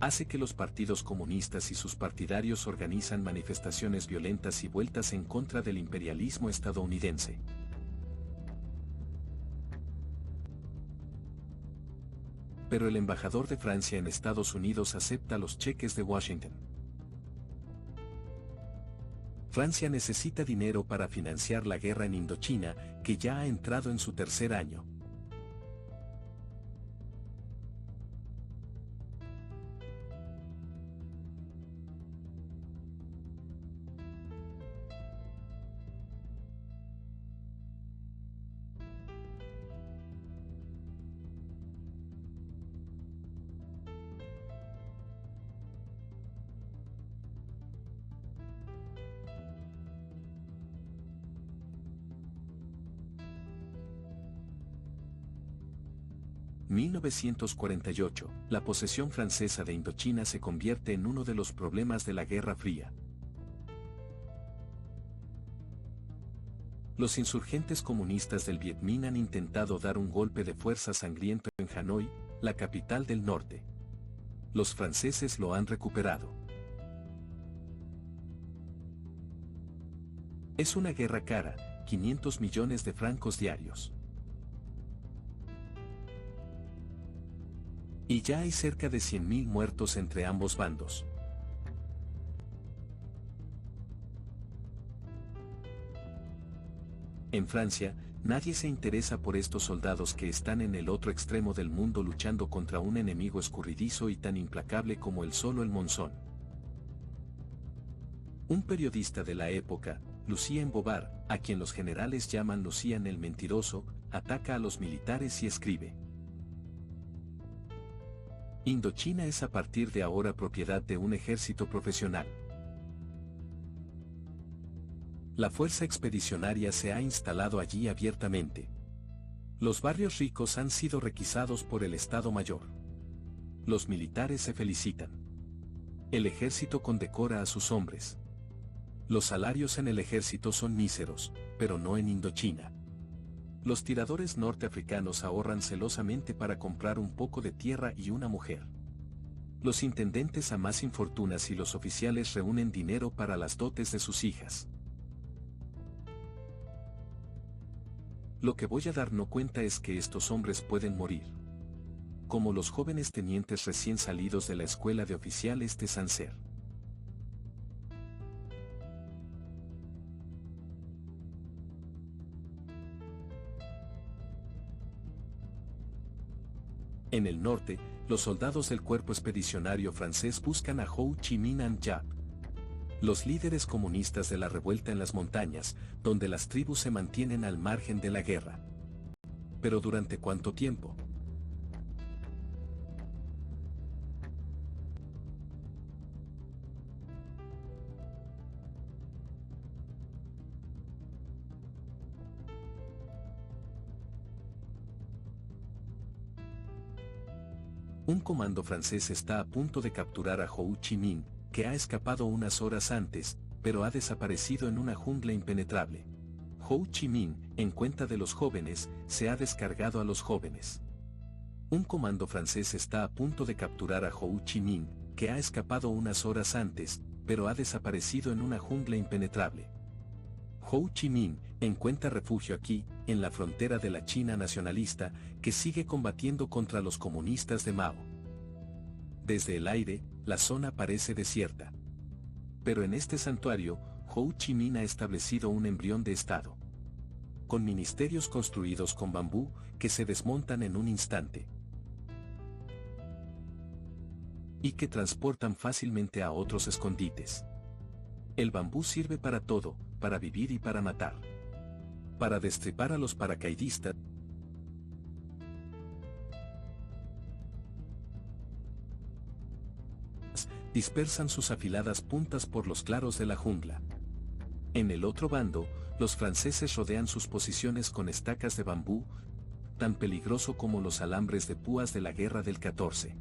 Hace que los partidos comunistas y sus partidarios organizan manifestaciones violentas y vueltas en contra del imperialismo estadounidense. Pero el embajador de Francia en Estados Unidos acepta los cheques de Washington. Francia necesita dinero para financiar la guerra en Indochina, que ya ha entrado en su tercer año. (1948), la posesión francesa de Indochina se convierte en uno de los problemas de la Guerra Fría. Los insurgentes comunistas del Viet Minh han intentado dar un golpe de fuerza sangriento en Hanoi, la capital del norte. Los franceses lo han recuperado. Es una guerra cara, 500 millones de francos diarios. Y ya hay cerca de 100.000 muertos entre ambos bandos. En Francia, nadie se interesa por estos soldados que están en el otro extremo del mundo luchando contra un enemigo escurridizo y tan implacable como el solo el monzón. Un periodista de la época, Lucien Bovard, a quien los generales llaman Lucien el Mentiroso, ataca a los militares y escribe: Indochina es a partir de ahora propiedad de un ejército profesional. La fuerza expedicionaria se ha instalado allí abiertamente. Los barrios ricos han sido requisados por el Estado Mayor. Los militares se felicitan. El ejército condecora a sus hombres. Los salarios en el ejército son míseros, pero no en Indochina. Los tiradores norteafricanos ahorran celosamente para comprar un poco de tierra y una mujer. Los intendentes amasan fortunas y los oficiales reúnen dinero para las dotes de sus hijas. Lo que voy a dar no cuenta es que estos hombres pueden morir. Como los jóvenes tenientes recién salidos de la escuela de oficiales de Sancerre. En el norte, los soldados del cuerpo expedicionario francés buscan a Ho Chi Minh and Giap, los líderes comunistas de la revuelta en las montañas, donde las tribus se mantienen al margen de la guerra. ¿Pero durante cuánto tiempo? Un comando francés está a punto de capturar a Ho Chi Minh, que ha escapado unas horas antes, pero ha desaparecido en una jungla impenetrable. Ho Chi Minh, en cuenta de los jóvenes, se ha descargado a los jóvenes. Un comando francés está a punto de capturar a Ho Chi Minh, que ha escapado unas horas antes, pero ha desaparecido en una jungla impenetrable. Ho Chi Minh encuentra refugio aquí, en la frontera de la China nacionalista, que sigue combatiendo contra los comunistas de Mao. Desde el aire, la zona parece desierta. Pero en este santuario, Ho Chi Minh ha establecido un embrión de Estado. Con ministerios construidos con bambú, que se desmontan en un instante. Y que transportan fácilmente a otros escondites. El bambú sirve para todo, para vivir y para matar. Para destripar a los paracaidistas. Dispersan sus afiladas puntas por los claros de la jungla. En el otro bando, los franceses rodean sus posiciones con estacas de bambú, tan peligroso como los alambres de púas de la guerra del 14.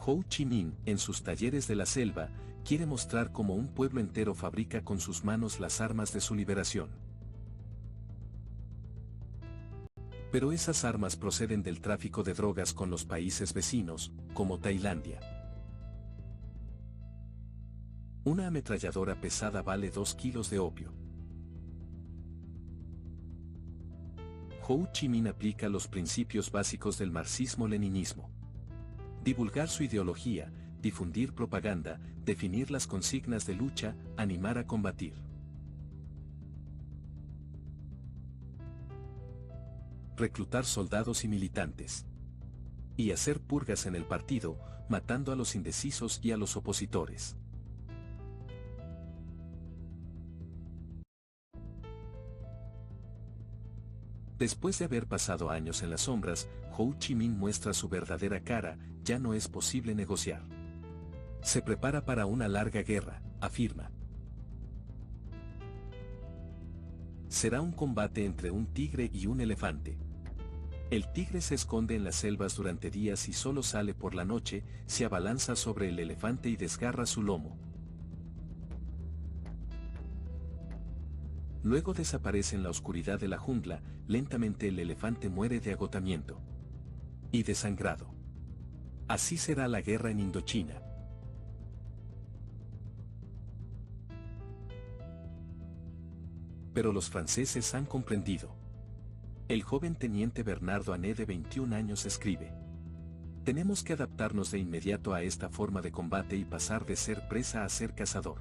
Ho Chi Minh, en sus talleres de la selva, quiere mostrar cómo un pueblo entero fabrica con sus manos las armas de su liberación. Pero esas armas proceden del tráfico de drogas con los países vecinos, como Tailandia. Una ametralladora pesada vale 2 kilos de opio. Ho Chi Minh aplica los principios básicos del marxismo-leninismo. Divulgar su ideología, difundir propaganda, definir las consignas de lucha, animar a combatir. Reclutar soldados y militantes. Y hacer purgas en el partido, matando a los indecisos y a los opositores. Después de haber pasado años en las sombras, Ho Chi Minh muestra su verdadera cara, ya no es posible negociar. Se prepara para una larga guerra, afirma. Será un combate entre un tigre y un elefante. El tigre se esconde en las selvas durante días y solo sale por la noche, se abalanza sobre el elefante y desgarra su lomo. Luego desaparece en la oscuridad de la jungla, lentamente el elefante muere de agotamiento. Y desangrado. Así será la guerra en Indochina. Pero los franceses han comprendido. El joven teniente Bernardo Ané de 21 años escribe. Tenemos que adaptarnos de inmediato a esta forma de combate y pasar de ser presa a ser cazador.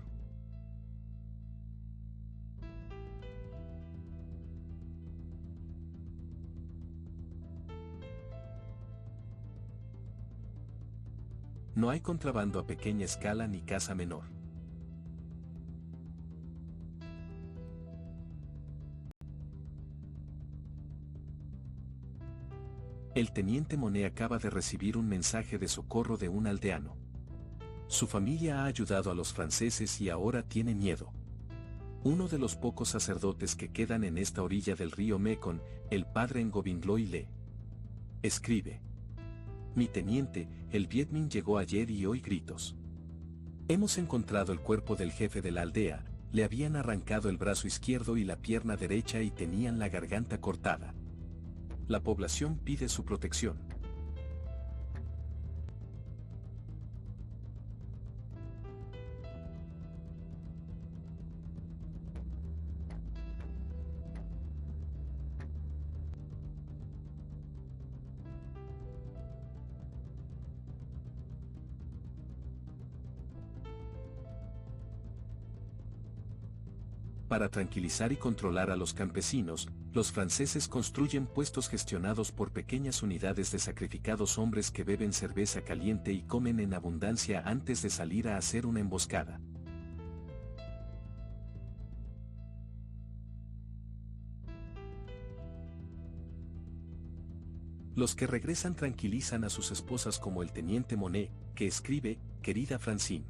No hay contrabando a pequeña escala ni caza menor. El teniente Monet acaba de recibir un mensaje de socorro de un aldeano. Su familia ha ayudado a los franceses y ahora tiene miedo. Uno de los pocos sacerdotes que quedan en esta orilla del río Mekong, el padre Ngovind Loy escribe. Mi teniente, el Viet Minh llegó ayer y hoy gritos. Hemos encontrado el cuerpo del jefe de la aldea, le habían arrancado el brazo izquierdo y la pierna derecha y tenían la garganta cortada. La población pide su protección. Para tranquilizar y controlar a los campesinos, los franceses construyen puestos gestionados por pequeñas unidades de sacrificados hombres que beben cerveza caliente y comen en abundancia antes de salir a hacer una emboscada. Los que regresan tranquilizan a sus esposas como el teniente Monet, que escribe, querida Francine.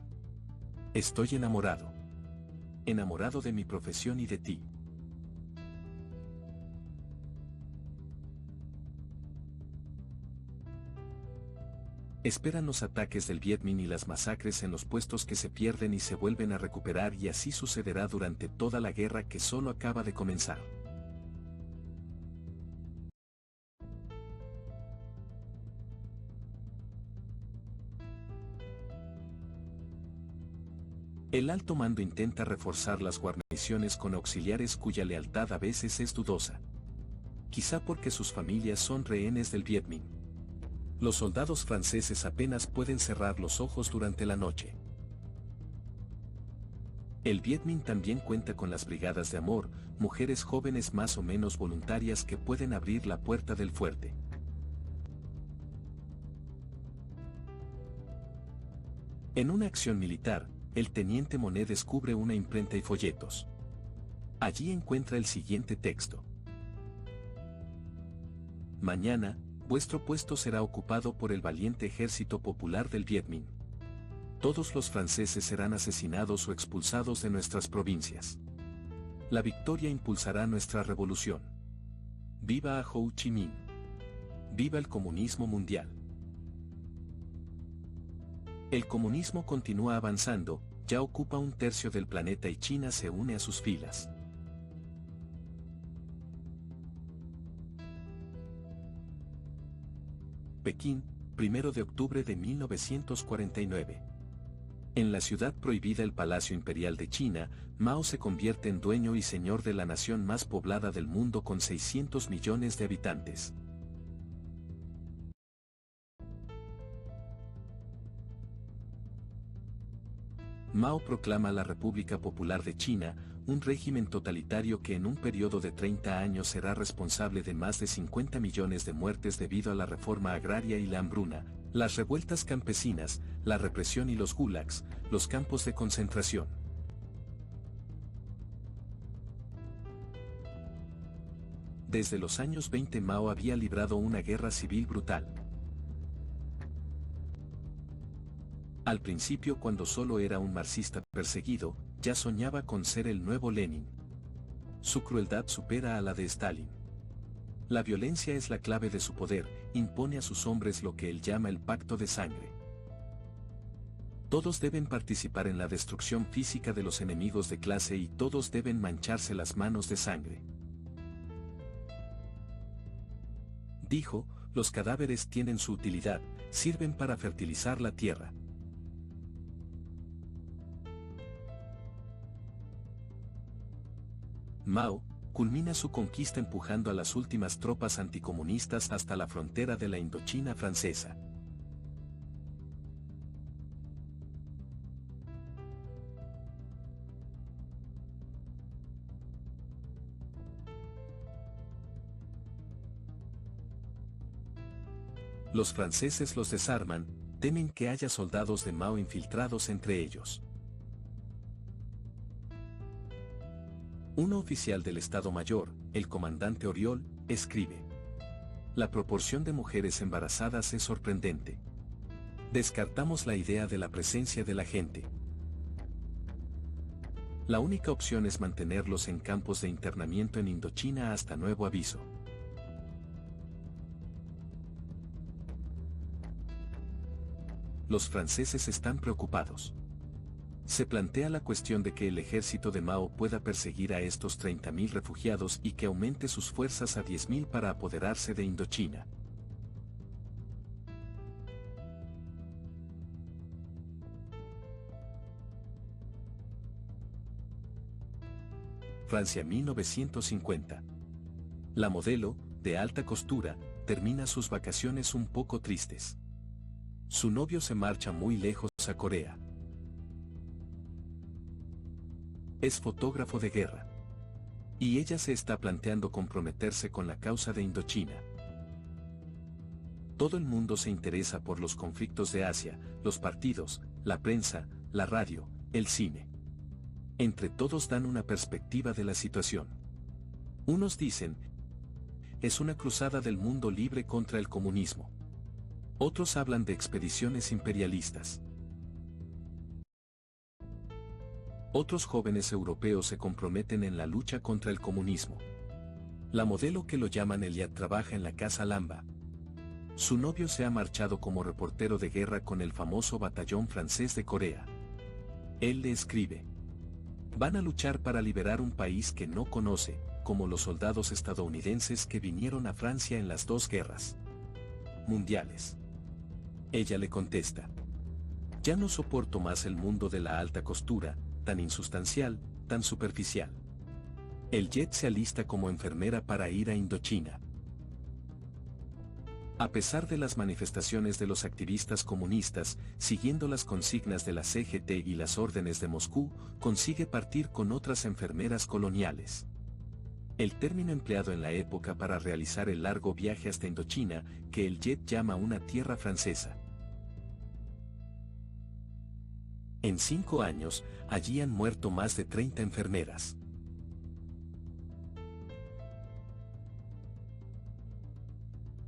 Estoy enamorado. Enamorado de mi profesión y de ti. Esperan los ataques del Viet Minh y las masacres en los puestos que se pierden y se vuelven a recuperar, y así sucederá durante toda la guerra que solo acaba de comenzar. El alto mando intenta reforzar las guarniciones con auxiliares cuya lealtad a veces es dudosa. Quizá porque sus familias son rehenes del Viet Minh. Los soldados franceses apenas pueden cerrar los ojos durante la noche. El Viet Minh también cuenta con las brigadas de amor, mujeres jóvenes más o menos voluntarias que pueden abrir la puerta del fuerte. En una acción militar, el teniente Monet descubre una imprenta y folletos. Allí encuentra el siguiente texto: mañana, vuestro puesto será ocupado por el valiente ejército popular del Viet Minh. Todos los franceses serán asesinados o expulsados de nuestras provincias. La victoria impulsará nuestra revolución. ¡Viva a Ho Chi Minh! ¡Viva el comunismo mundial! El comunismo continúa avanzando, ya ocupa un tercio del planeta y China se une a sus filas. Pekín, 1 de octubre de 1949. En la ciudad prohibida, el Palacio Imperial de China, Mao se convierte en dueño y señor de la nación más poblada del mundo con 600 millones de habitantes. Mao proclama la República Popular de China, un régimen totalitario que en un periodo de 30 años será responsable de más de 50 millones de muertes debido a la reforma agraria y la hambruna, las revueltas campesinas, la represión y los gulags, los campos de concentración. Desde los años 20 Mao había librado una guerra civil brutal. Al principio, cuando solo era un marxista perseguido, ya soñaba con ser el nuevo Lenin. Su crueldad supera a la de Stalin. La violencia es la clave de su poder, impone a sus hombres lo que él llama el pacto de sangre. Todos deben participar en la destrucción física de los enemigos de clase y todos deben mancharse las manos de sangre. Dijo, los cadáveres tienen su utilidad, sirven para fertilizar la tierra. Mao culmina su conquista empujando a las últimas tropas anticomunistas hasta la frontera de la Indochina francesa. Los franceses los desarman, temen que haya soldados de Mao infiltrados entre ellos. Un oficial del Estado Mayor, el comandante Oriol, escribe: la proporción de mujeres embarazadas es sorprendente. Descartamos la idea de la presencia de la gente. La única opción es mantenerlos en campos de internamiento en Indochina hasta nuevo aviso. Los franceses están preocupados. Se plantea la cuestión de que el ejército de Mao pueda perseguir a estos 30.000 refugiados y que aumente sus fuerzas a 10.000 para apoderarse de Indochina. Francia 1950. La modelo, de alta costura, termina sus vacaciones un poco tristes. Su novio se marcha muy lejos a Corea. Es fotógrafo de guerra. Y ella se está planteando comprometerse con la causa de Indochina. Todo el mundo se interesa por los conflictos de Asia, los partidos, la prensa, la radio, el cine. Entre todos dan una perspectiva de la situación. Unos dicen, es una cruzada del mundo libre contra el comunismo. Otros hablan de expediciones imperialistas. Otros jóvenes europeos se comprometen en la lucha contra el comunismo. La modelo que lo llaman Eliad trabaja en la Casa Lamba. Su novio se ha marchado como reportero de guerra con el famoso batallón francés de Corea. Él le escribe: van a luchar para liberar un país que no conoce, como los soldados estadounidenses que vinieron a Francia en las dos guerras mundiales. Ella le contesta: ya no soporto más el mundo de la alta costura, tan insustancial, tan superficial. El jet se alista como enfermera para ir a Indochina. A pesar de las manifestaciones de los activistas comunistas, siguiendo las consignas de la CGT y las órdenes de Moscú, consigue partir con otras enfermeras coloniales. El término empleado en la época para realizar el largo viaje hasta Indochina, que el jet llama una tierra francesa. En 5 años, allí han muerto más de 30 enfermeras.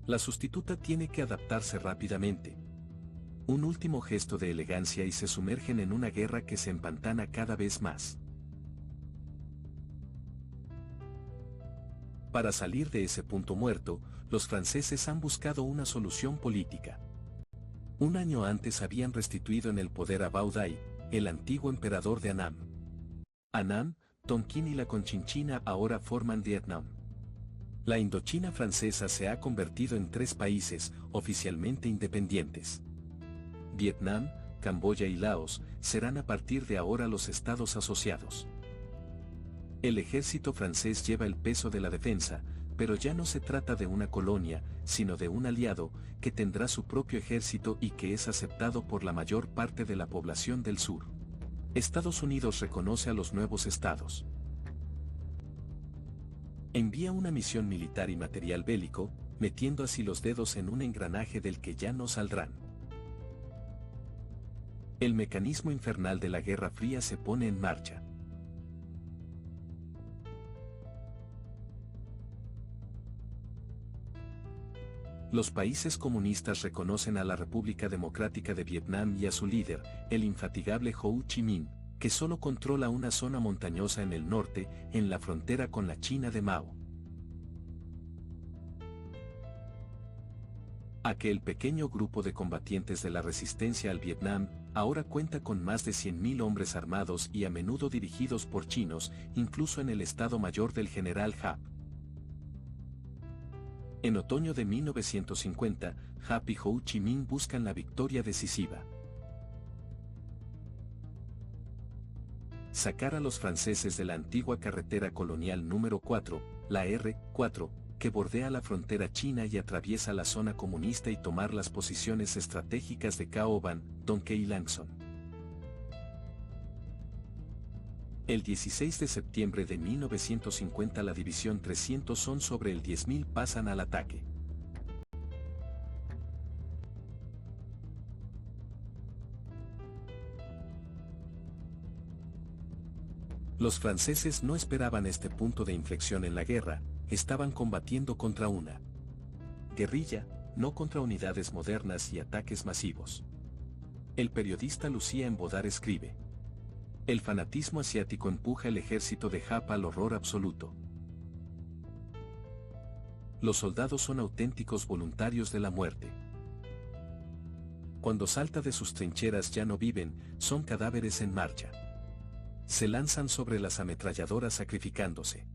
La sustituta tiene que adaptarse rápidamente. Un último gesto de elegancia y se sumergen en una guerra que se empantana cada vez más. Para salir de ese punto muerto, los franceses han buscado una solución política. Un año antes habían restituido en el poder a Bảo Đại, el antiguo emperador de Annam. Annam, Tonkin y la Conchinchina ahora forman Vietnam. La Indochina francesa se ha convertido en 3 países, oficialmente independientes. Vietnam, Camboya y Laos serán a partir de ahora los estados asociados. El ejército francés lleva el peso de la defensa, pero ya no se trata de una colonia, sino de un aliado, que tendrá su propio ejército y que es aceptado por la mayor parte de la población del sur. Estados Unidos reconoce a los nuevos estados. Envía una misión militar y material bélico, metiendo así los dedos en un engranaje del que ya no saldrán. El mecanismo infernal de la Guerra Fría se pone en marcha. Los países comunistas reconocen a la República Democrática de Vietnam y a su líder, el infatigable Ho Chi Minh, que solo controla una zona montañosa en el norte, en la frontera con la China de Mao. Aquel pequeño grupo de combatientes de la resistencia al Vietnam, ahora cuenta con más de 100.000 hombres armados y a menudo dirigidos por chinos, incluso en el Estado Mayor del general Giap. En otoño de 1950, Giap y Ho Chi Minh buscan la victoria decisiva. Sacar a los franceses de la antigua carretera colonial número 4, la R4, que bordea la frontera china y atraviesa la zona comunista y tomar las posiciones estratégicas de Cao Van, Don Quai y Lang Son. El 16 de septiembre de 1950 la División 300 son sobre el 10.000 pasan al ataque. Los franceses no esperaban este punto de inflexión en la guerra, estaban combatiendo contra una guerrilla, no contra unidades modernas y ataques masivos. El periodista Lucía Embodar escribe: el fanatismo asiático empuja el ejército de Giap al horror absoluto. Los soldados son auténticos voluntarios de la muerte. Cuando salta de sus trincheras ya no viven, son cadáveres en marcha. Se lanzan sobre las ametralladoras sacrificándose.